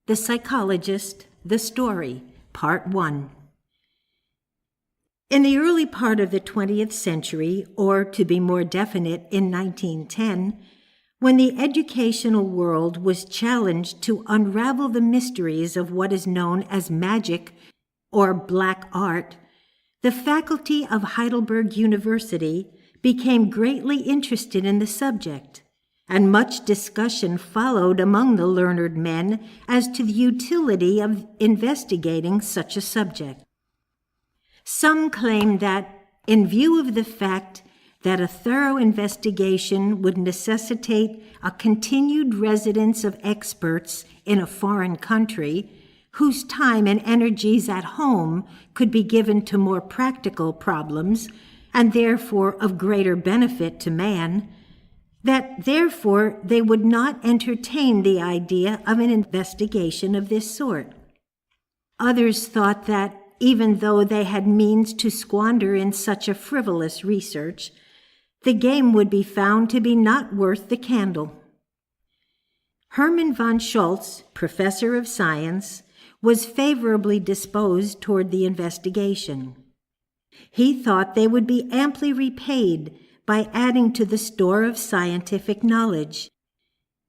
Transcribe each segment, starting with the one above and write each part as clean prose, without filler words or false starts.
The Psychologist, the Story, Part 1. In the early part of the 20th century, or to be more definite, in 1910, when the educational world was challenged to unravel the mysteries of what is known as magic or black art, the faculty of Heidelberg University became greatly interested in the subject, and much discussion followed among the learned men as to the utility of investigating such a subject. Some claimed that, in view of the fact that a thorough investigation would necessitate a continued residence of experts in a foreign country, whose time and energies at home could be given to more practical problems, and therefore of greater benefit to man, that therefore they would not entertain the idea of an investigation of this sort. Others thought that, even though they had means to squander in such a frivolous research, the game would be found to be not worth the candle. Hermann von Schulz, professor of science, was favorably disposed toward the investigation. He thought they would be amply repaid by adding to the store of scientific knowledge,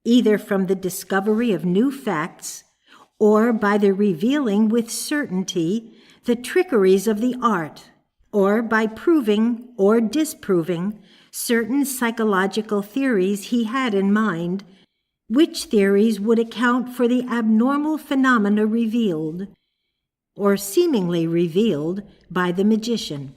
either from the discovery of new facts or by the revealing with certainty the trickeries of the art, or by proving or disproving certain psychological theories he had in mind, which theories would account for the abnormal phenomena revealed, or seemingly revealed, by the magician.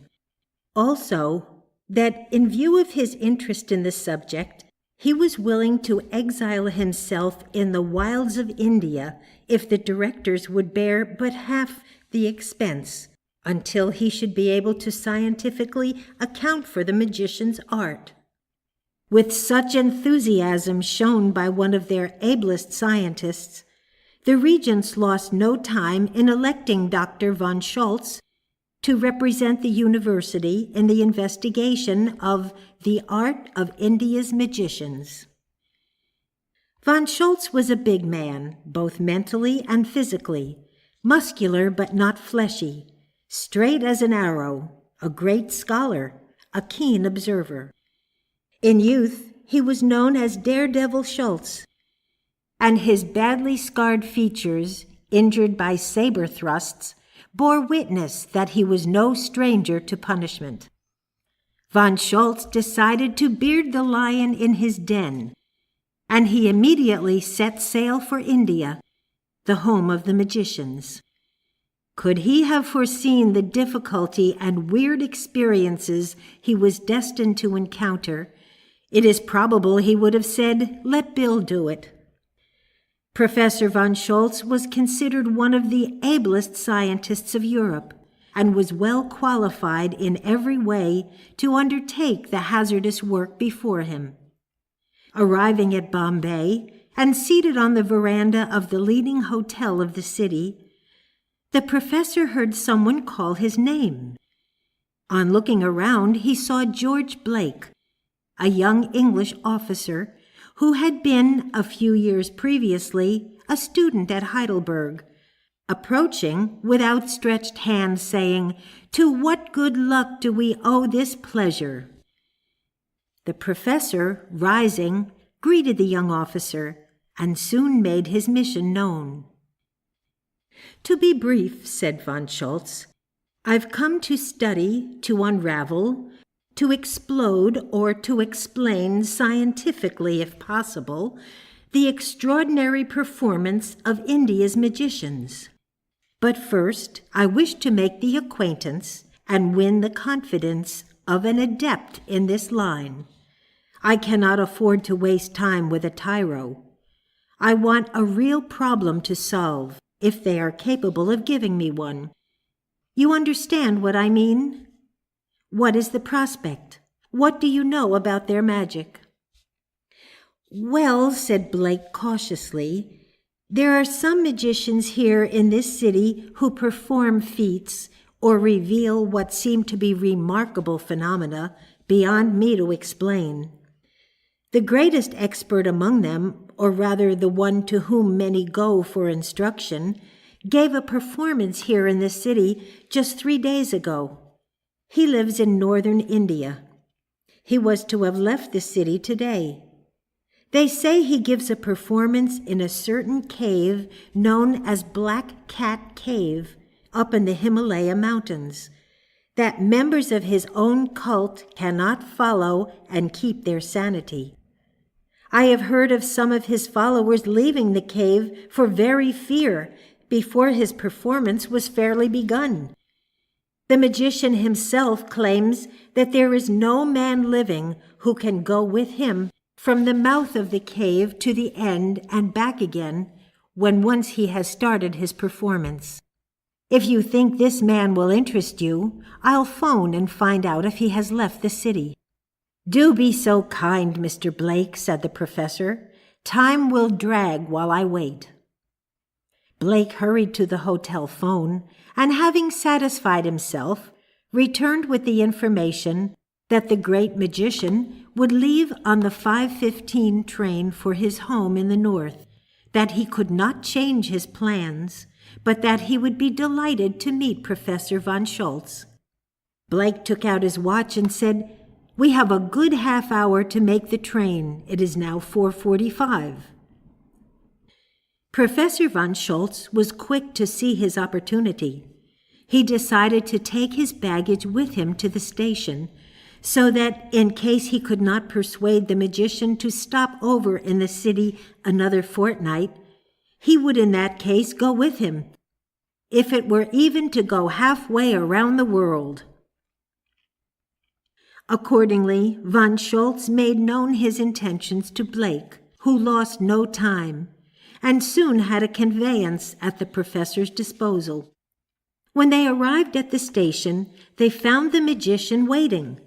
Also, that in view of his interest in the subject, he was willing to exile himself in the wilds of India if the directors would bear but half the expense, until he should be able to scientifically account for the magician's art. With such enthusiasm shown by one of their ablest scientists, the regents lost no time in electing Dr. von Schulz to represent the university in the investigation of the art of India's magicians. Von Schulz was a big man, both mentally and physically, muscular but not fleshy, straight as an arrow, a great scholar, a keen observer. In youth, he was known as Daredevil Schulz, and his badly scarred features, injured by saber thrusts, bore witness that he was no stranger to punishment. Von Schulz decided to beard the lion in his den, and he immediately set sail for India, the home of the magicians. Could he have foreseen the difficulty and weird experiences he was destined to encounter, it is probable he would have said, "Let Bill do it." Professor von Schulz was considered one of the ablest scientists of Europe, and was well qualified in every way to undertake the hazardous work before him. Arriving at Bombay, and seated on the veranda of the leading hotel of the city, the professor heard someone call his name. On looking around, he saw George Blake, a young English officer who had been, a few years previously, a student at Heidelberg, approaching with outstretched hand, saying, "To what good luck do we owe this pleasure?" The professor, rising, greeted the young officer, and soon made his mission known. "To be brief," said von Schulz, "I've come to study, to unravel, to explode, or to explain scientifically, if possible, the extraordinary performance of India's magicians. But first, I wish to make the acquaintance and win the confidence of an adept in this line. I cannot afford to waste time with a tyro. I want a real problem to solve, if they are capable of giving me one. You understand what I mean? What is the prospect? What do you know about their magic?" "Well," said Blake cautiously, "there are some magicians here in this city who perform feats or reveal what seem to be remarkable phenomena beyond me to explain. The greatest expert among them, or rather the one to whom many go for instruction, gave a performance here in the city just 3 days ago. He lives in northern India. He was to have left the city today. They say he gives a performance in a certain cave known as Black Cat Cave up in the Himalaya mountains, that members of his own cult cannot follow and keep their sanity. I have heard of some of his followers leaving the cave for very fear before his performance was fairly begun. The magician himself claims that there is no man living who can go with him from the mouth of the cave to the end and back again when once he has started his performance. If you think this man will interest you, I'll phone and find out if he has left the city." "Do be so kind, Mr. Blake," said the professor. "Time will drag while I wait." Blake hurried to the hotel phone and, having satisfied himself, returned with the information that the great magician would leave on the 5:15 train for his home in the north, that he could not change his plans, but that he would be delighted to meet Professor von Schulz. Blake took out his watch and said, "We have a good half hour to make the train. It is now 4:45. Professor von Schulz was quick to see his opportunity. He decided to take his baggage with him to the station, so that in case he could not persuade the magician to stop over in the city another fortnight, he would in that case go with him, if it were even to go halfway around the world. Accordingly, von Schulz made known his intentions to Blake, who lost no time, and soon had a conveyance at the professor's disposal. When they arrived at the station, they found the magician waiting.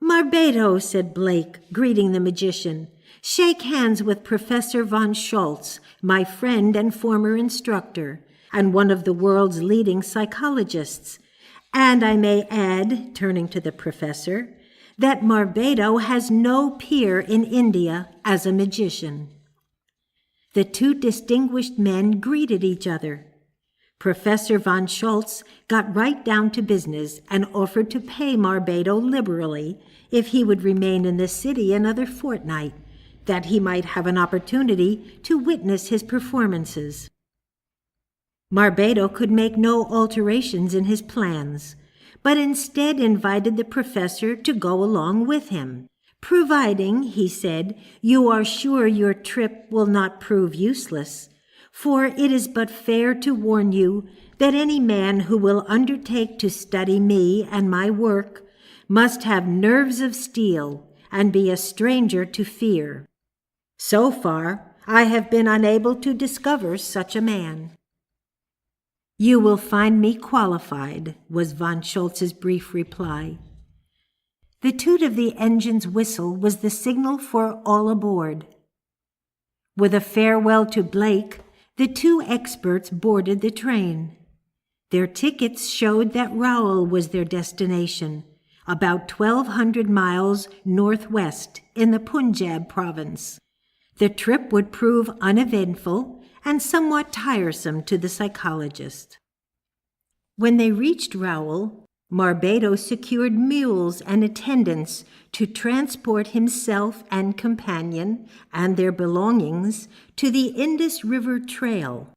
"Marv Beto," said Blake, greeting the magician, "shake hands with Professor von Schulz, my friend and former instructor, and one of the world's leading psychologists. And I may add," turning to the professor, "that Marv Beto has no peer in India as a magician." The two distinguished men greeted each other. Professor von Schulz got right down to business and offered to pay Marv Beto liberally if he would remain in the city another fortnight, that he might have an opportunity to witness his performances. Marv Beto could make no alterations in his plans, but instead invited the professor to go along with him, providing, he said, "you are sure your trip will not prove useless, for it is but fair to warn you that any man who will undertake to study me and my work must have nerves of steel and be a stranger to fear. So far, I have been unable to discover such a man." "You will find me qualified," was von Schulz's brief reply. The toot of the engine's whistle was the signal for all aboard. With a farewell to Blake, the two experts boarded the train. Their tickets showed that Raoul was their destination, about 1,200 miles northwest in the Punjab province. The trip would prove uneventful and somewhat tiresome to the psychologist. When they reached Raoul, Marv Beto secured mules and attendants to transport himself and companion and their belongings to the Indus River Trail,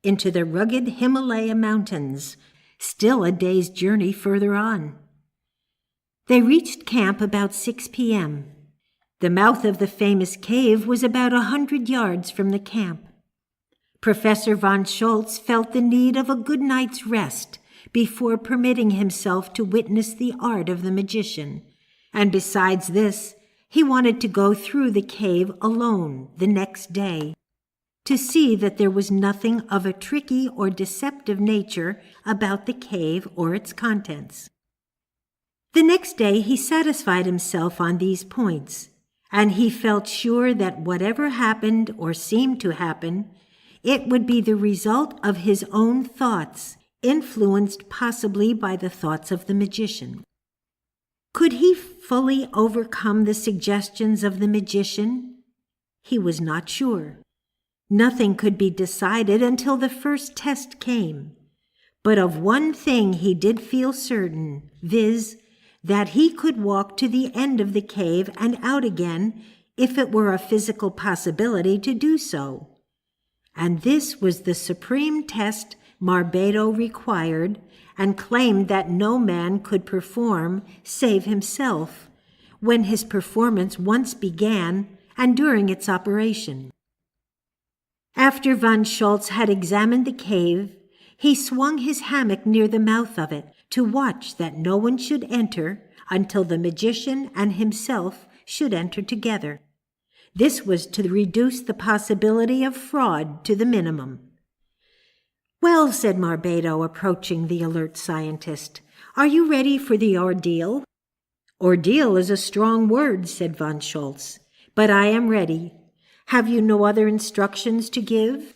into the rugged Himalaya mountains, still a day's journey further on. They reached camp about 6 p.m. The mouth of the famous cave was about 100 yards from the camp. Professor von Schulz felt the need of a good night's rest before permitting himself to witness the art of the magician, and besides this, he wanted to go through the cave alone the next day, to see that there was nothing of a tricky or deceptive nature about the cave or its contents. The next day he satisfied himself on these points, and he felt sure that whatever happened or seemed to happen, it would be the result of his own thoughts, influenced possibly by the thoughts of the magician. Could he fully overcome the suggestions of the magician? He was not sure. Nothing could be decided until the first test came. But of one thing he did feel certain, viz., that he could walk to the end of the cave and out again if it were a physical possibility to do so. And this was the supreme test Marv Beto required and claimed that no man could perform save himself when his performance once began and during its operation. After von Schulz had examined the cave, he swung his hammock near the mouth of it to watch that no one should enter until the magician and himself should enter together. This was to reduce the possibility of fraud to the minimum. "Well," said Marv Beto, approaching the alert scientist, "are you ready for the ordeal?" "Ordeal is a strong word," said von Schulz, "but I am ready. Have you no other instructions to give?"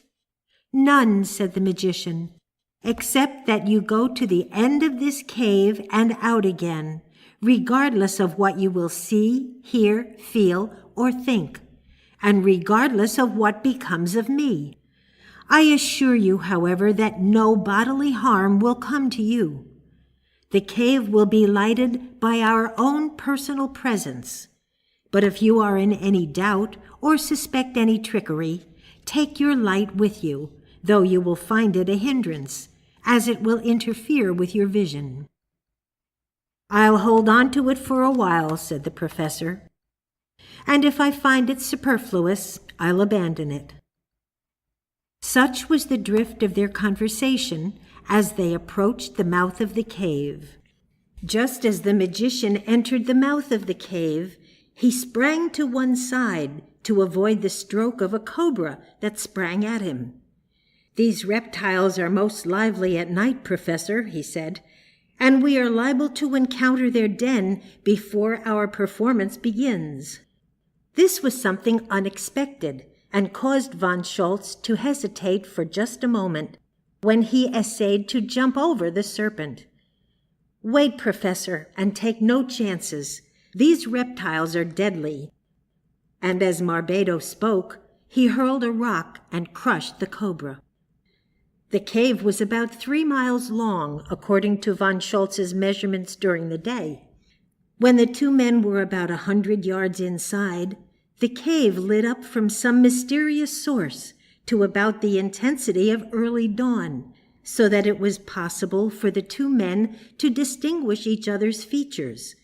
"None," said the magician, "except that you go to the end of this cave and out again, regardless of what you will see, hear, feel, or think, and regardless of what becomes of me. I assure you, however, that no bodily harm will come to you. The cave will be lighted by our own personal presence. But if you are in any doubt or suspect any trickery, take your light with you, though you will find it a hindrance, as it will interfere with your vision." "I'll hold on to it for a while," said the professor. "And if I find it superfluous, I'll abandon it." Such was the drift of their conversation as they approached the mouth of the cave. Just as the magician entered the mouth of the cave, he sprang to one side to avoid the stroke of a cobra that sprang at him. "These reptiles are most lively at night, Professor," he said, "and we are liable to encounter their den before our performance begins." This was something unexpected and caused von Schulz to hesitate for just a moment when he essayed to jump over the serpent. "Wait, Professor, and take no chances. These reptiles are deadly." And as Marv Beto spoke, he hurled a rock and crushed the cobra. The cave was about 3 miles long, according to von Schulz's measurements during the day. When the two men were about 100 yards inside, the cave lit up from some mysterious source to about the intensity of early dawn, so that it was possible for the two men to distinguish each other's features.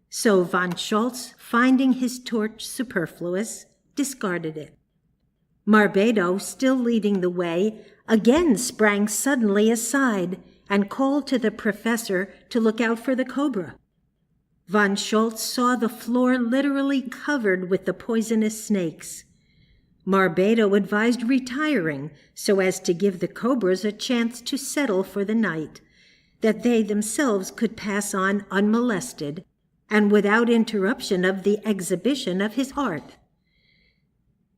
So von Schulz, finding his torch superfluous, discarded it. Marv Beto, still leading the way, again sprang suddenly aside and called to the professor to look out for the cobra. Von Schulz saw the floor literally covered with the poisonous snakes. Marv Beto advised retiring so as to give the cobras a chance to settle for the night, that they themselves could pass on unmolested and without interruption of the exhibition of his art.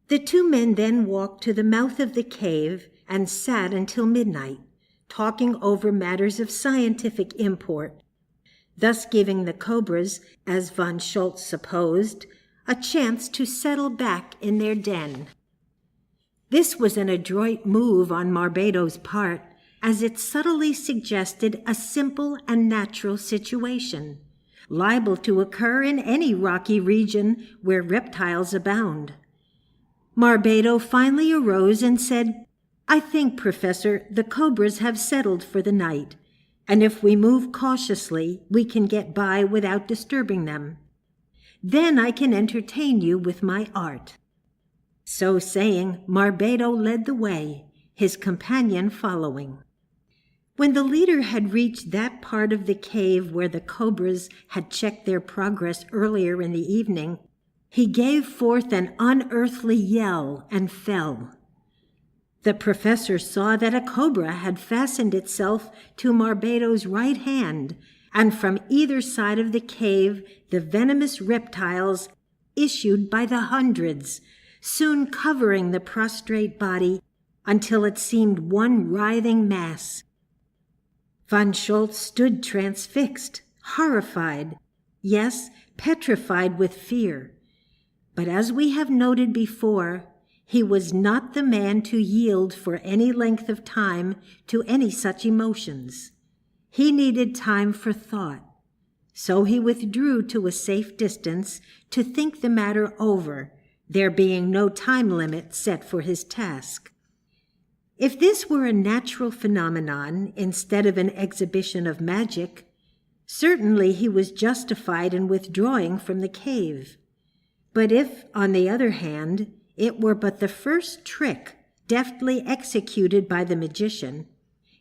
The two men then walked to the mouth of the cave and sat until midnight, talking over matters of scientific import, thus giving the cobras, as von Schulz supposed, a chance to settle back in their den. This was an adroit move on Marv Beto's part, as it subtly suggested a simple and natural situation, liable to occur in any rocky region where reptiles abound. Marv Beto finally arose and said, "I think, Professor, the cobras have settled for the night, and if we move cautiously, we can get by without disturbing them. Then I can entertain you with my art." So saying, Marv Beto led the way, his companion following. When the leader had reached that part of the cave where the cobras had checked their progress earlier in the evening, he gave forth an unearthly yell and fell. The professor saw that a cobra had fastened itself to Marv Beto's right hand, and from either side of the cave the venomous reptiles issued by the hundreds, soon covering the prostrate body until it seemed one writhing mass. Von Schulz stood transfixed, horrified, yes, petrified with fear. But as we have noted before, he was not the man to yield for any length of time to any such emotions. He needed time for thought, so he withdrew to a safe distance to think the matter over, there being no time limit set for his task. If this were a natural phenomenon instead of an exhibition of magic, certainly he was justified in withdrawing from the cave. But if, on the other hand, it were but the first trick deftly executed by the magician,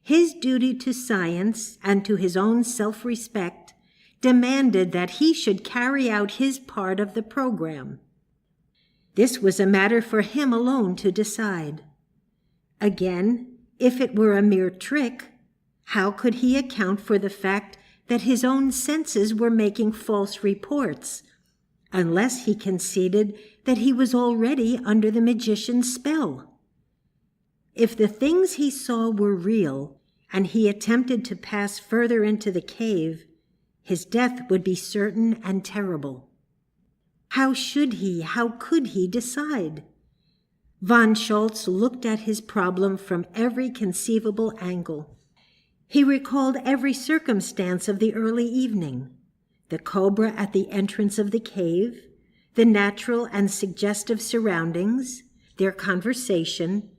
his duty to science and to his own self-respect demanded that he should carry out his part of the program. This was a matter for him alone to decide. Again, if it were a mere trick, how could he account for the fact that his own senses were making false reports, unless he conceded that he was already under the magician's spell? If the things he saw were real, and he attempted to pass further into the cave, his death would be certain and terrible. How could he decide? Von Schulz looked at his problem from every conceivable angle. He recalled every circumstance of the early evening: the cobra at the entrance of the cave, the natural and suggestive surroundings, their conversation,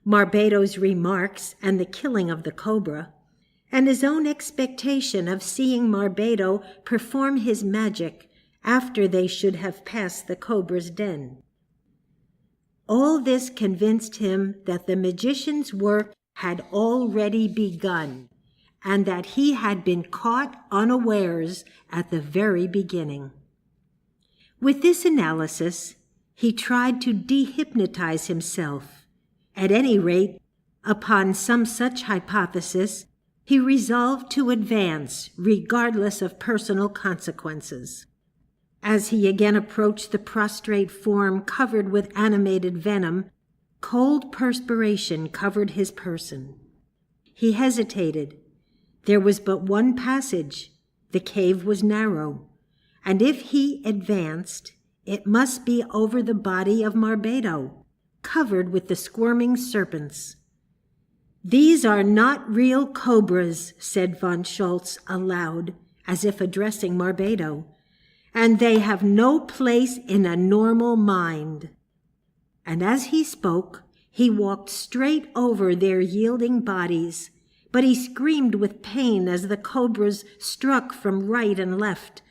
Marv Beto's remarks and the killing of the cobra, and his own expectation of seeing Marv Beto perform his magic after they should have passed the cobra's den. All this convinced him that the magician's work had already begun, and that he had been caught unawares at the very beginning. With this analysis, he tried to dehypnotize himself. At any rate, upon some such hypothesis, he resolved to advance, regardless of personal consequences. As he again approached the prostrate form covered with animated venom, cold perspiration covered his person. He hesitated. There was but one passage. The cave was narrow, and if he advanced, it must be over the body of Marv Beto, covered with the squirming serpents. "These are not real cobras," said von Schulz aloud, as if addressing Marv Beto, "and they have no place in a normal mind." And as he spoke, he walked straight over their yielding bodies, but he screamed with pain as the cobras struck from right and left,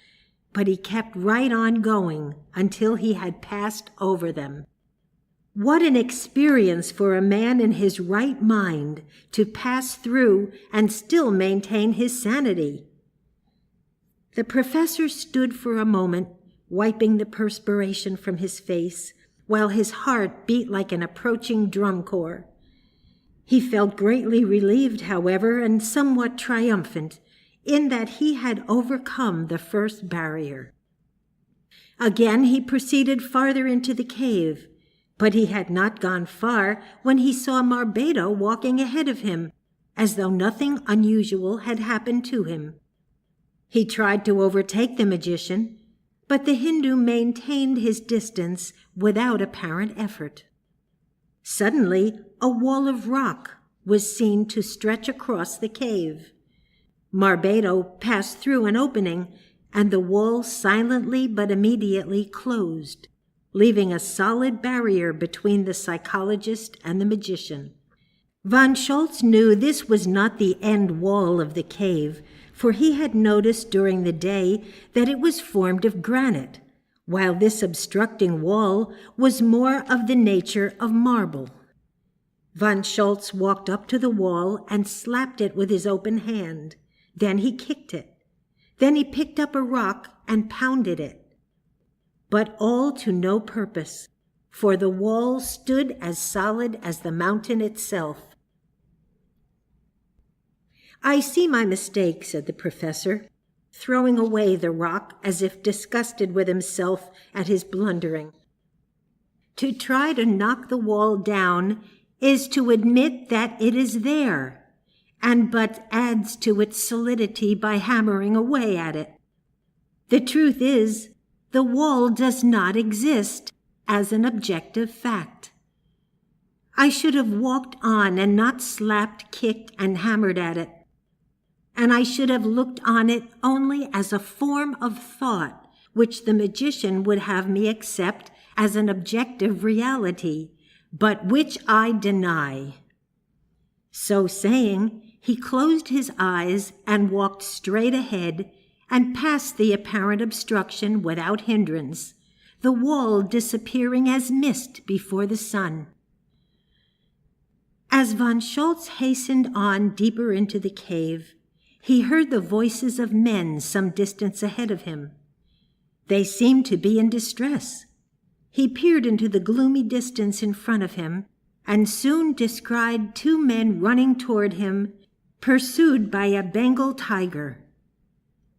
but he kept right on going until he had passed over them. What an experience for a man in his right mind to pass through and still maintain his sanity! The professor stood for a moment, wiping the perspiration from his face, while his heart beat like an approaching drum corps. He felt greatly relieved, however, and somewhat triumphant, in that he had overcome the first barrier. Again he proceeded farther into the cave, but he had not gone far when he saw Marv Beto walking ahead of him, as though nothing unusual had happened to him. He tried to overtake the magician, but the Hindu maintained his distance without apparent effort. Suddenly, a wall of rock was seen to stretch across the cave. Marv Beto passed through an opening, and the wall silently but immediately closed, leaving a solid barrier between the psychologist and the magician. Von Schulz knew this was not the end wall of the cave, for he had noticed during the day that it was formed of granite, while this obstructing wall was more of the nature of marble. Von Schulz walked up to the wall and slapped it with his open hand. Then he kicked it. Then he picked up a rock and pounded it. But all to no purpose, for the wall stood as solid as the mountain itself. "I see my mistake," said the professor, throwing away the rock as if disgusted with himself at his blundering. "To try to knock the wall down is to admit that it is there, and but adds to its solidity by hammering away at it. The truth is, the wall does not exist as an objective fact. I should have walked on and not slapped, kicked, and hammered at it. And I should have looked on it only as a form of thought which the magician would have me accept as an objective reality, but which I deny. So saying, he closed his eyes and walked straight ahead and past the apparent obstruction without hindrance, the wall disappearing as mist before the sun. As von Schulz hastened on deeper into the cave, he heard the voices of men some distance ahead of him. They seemed to be in distress. He peered into the gloomy distance in front of him and soon descried two men running toward him, pursued by a Bengal tiger.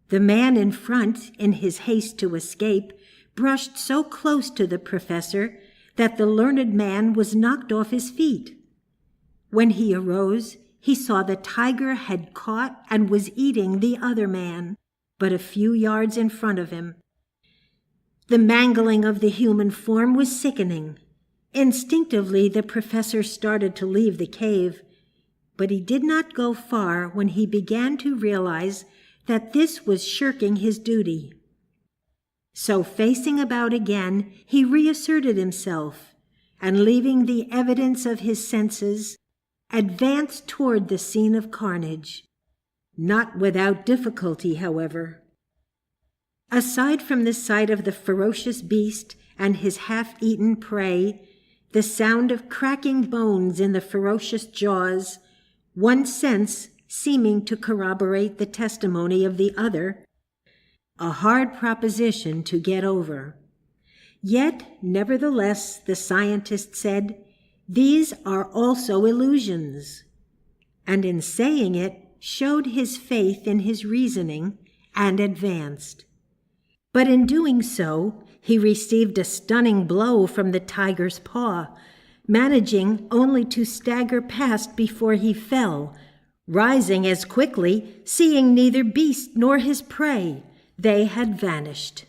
The man in front, in his haste to escape, brushed so close to the professor that the learned man was knocked off his feet. When he arose, he saw the tiger had caught and was eating the other man, but a few yards in front of him. The mangling of the human form was sickening. Instinctively, the professor started to leave the cave, but he did not go far when he began to realize that this was shirking his duty. So facing about again, he reasserted himself, and leaving the evidence of his senses, advanced toward the scene of carnage. Not without difficulty, however. Aside from the sight of the ferocious beast and his half-eaten prey, the sound of cracking bones in the ferocious jaws, one sense seeming to corroborate the testimony of the other, a hard proposition to get over. Yet, nevertheless, the scientist said, these are also illusions, and in saying it, showed his faith in his reasoning and advanced. But in doing so, he received a stunning blow from the tiger's paw, managing only to stagger past before he fell, rising as quickly, seeing neither beast nor his prey. They had vanished.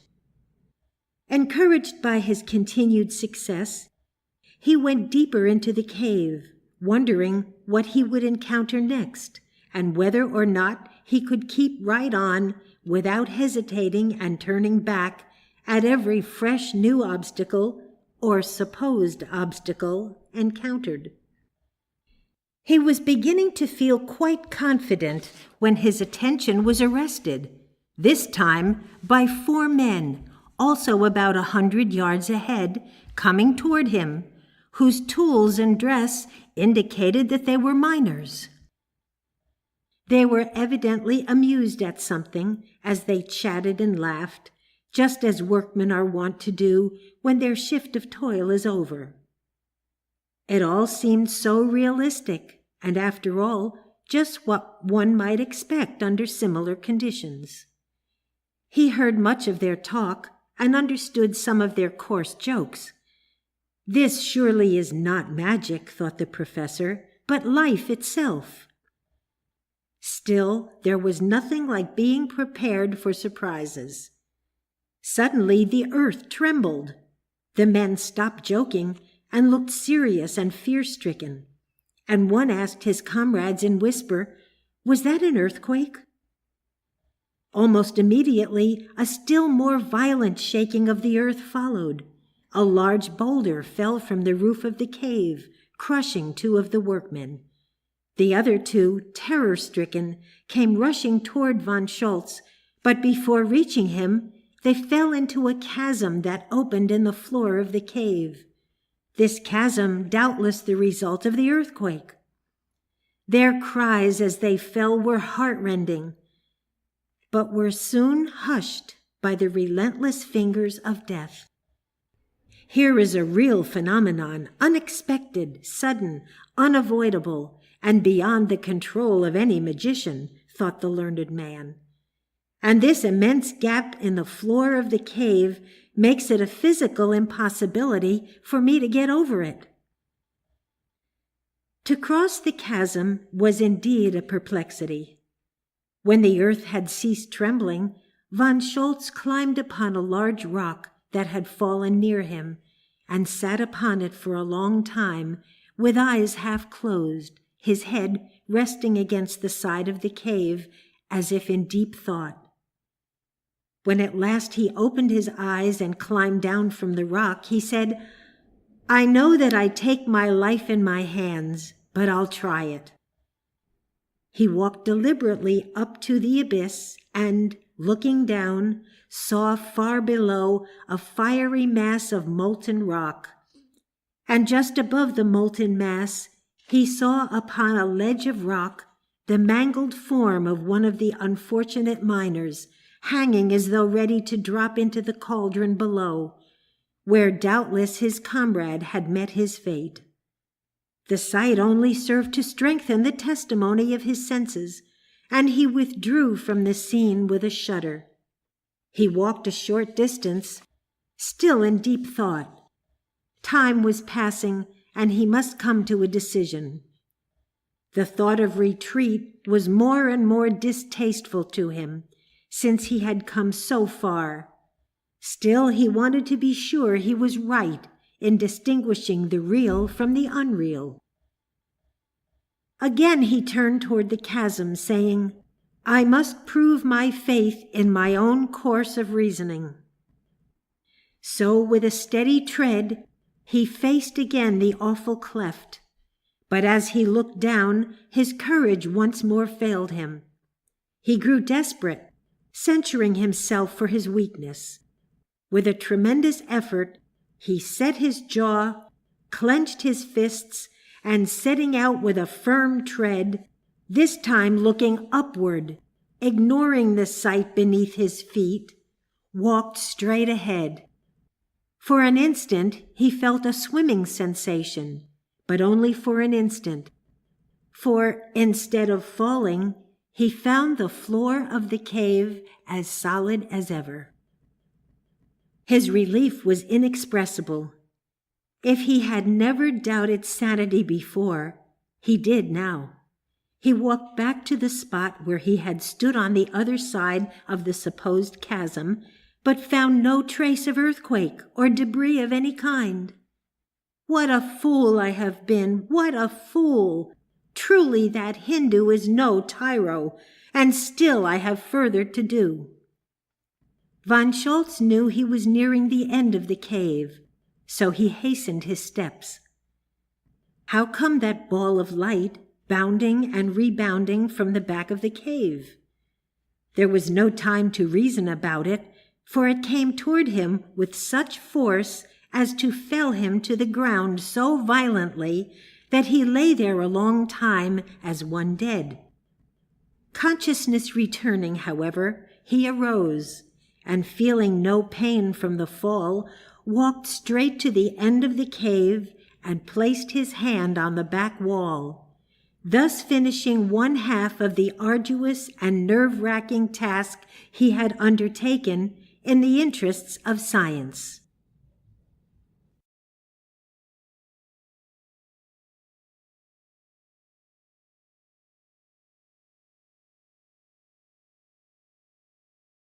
Encouraged by his continued success, he went deeper into the cave, wondering what he would encounter next, and whether or not he could keep right on without hesitating and turning back at every fresh new obstacle or supposed obstacle encountered. He was beginning to feel quite confident when his attention was arrested, this time by 4 men, also about 100 yards ahead, coming toward him, whose tools and dress indicated that they were miners. They were evidently amused at something as they chatted and laughed, just as workmen are wont to do when their shift of toil is over. It all seemed so realistic, and after all, just what one might expect under similar conditions. He heard much of their talk and understood some of their coarse jokes. This surely is not magic, thought the professor, but life itself. Still, there was nothing like being prepared for surprises. Suddenly, the earth trembled. The men stopped joking and looked serious and fear-stricken, and one asked his comrades in whisper, "Was that an earthquake?" Almost immediately, a still more violent shaking of the earth followed. A large boulder fell from the roof of the cave, crushing 2 of the workmen. The other 2, terror-stricken, came rushing toward von Schulz, but before reaching him, they fell into a chasm that opened in the floor of the cave. This chasm doubtless the result of the earthquake. Their cries as they fell were heart-rending, but were soon hushed by the relentless fingers of death. Here is a real phenomenon, unexpected, sudden, unavoidable, and beyond the control of any magician, thought the learned man. And this immense gap in the floor of the cave makes it a physical impossibility for me to get over it. To cross the chasm was indeed a perplexity. When the earth had ceased trembling, Von Schulz climbed upon a large rock that had fallen near him, and sat upon it for a long time, with eyes half closed, his head resting against the side of the cave, as if in deep thought. When at last he opened his eyes and climbed down from the rock, he said, "I know that I take my life in my hands, but I'll try it." He walked deliberately up to the abyss and, looking down, saw far below a fiery mass of molten rock. And just above the molten mass, he saw upon a ledge of rock the mangled form of one of the unfortunate miners, hanging as though ready to drop into the cauldron below, where doubtless his comrade had met his fate. The sight only served to strengthen the testimony of his senses, and he withdrew from the scene with a shudder. He walked a short distance, still in deep thought. Time was passing, and he must come to a decision. The thought of retreat was more and more distasteful to him, since he had come so far. Still, he wanted to be sure he was right in distinguishing the real from the unreal. Again he turned toward the chasm, saying, "I must prove my faith in my own course of reasoning." So, with a steady tread, he faced again the awful cleft. But as he looked down, his courage once more failed him. He grew desperate, censuring himself for his weakness. With a tremendous effort, he set his jaw, clenched his fists, and setting out with a firm tread, this time looking upward, ignoring the sight beneath his feet, walked straight ahead. For an instant he felt a swimming sensation, but only for an instant. For instead of falling, he found the floor of the cave as solid as ever. His relief was inexpressible. If he had never doubted sanity before, he did now. He walked back to the spot where he had stood on the other side of the supposed chasm, but found no trace of earthquake or debris of any kind. "What a fool I have been! What a fool! Truly that Hindu is no tyro, and still I have further to do." Von Schulz knew he was nearing the end of the cave, so he hastened his steps. How come that ball of light bounding and rebounding from the back of the cave? There was no time to reason about it, for it came toward him with such force as to fell him to the ground so violently that he lay there a long time as one dead. Consciousness returning, however, he arose, and feeling no pain from the fall, walked straight to the end of the cave and placed his hand on the back wall, thus finishing one half of the arduous and nerve-wracking task he had undertaken in the interests of science.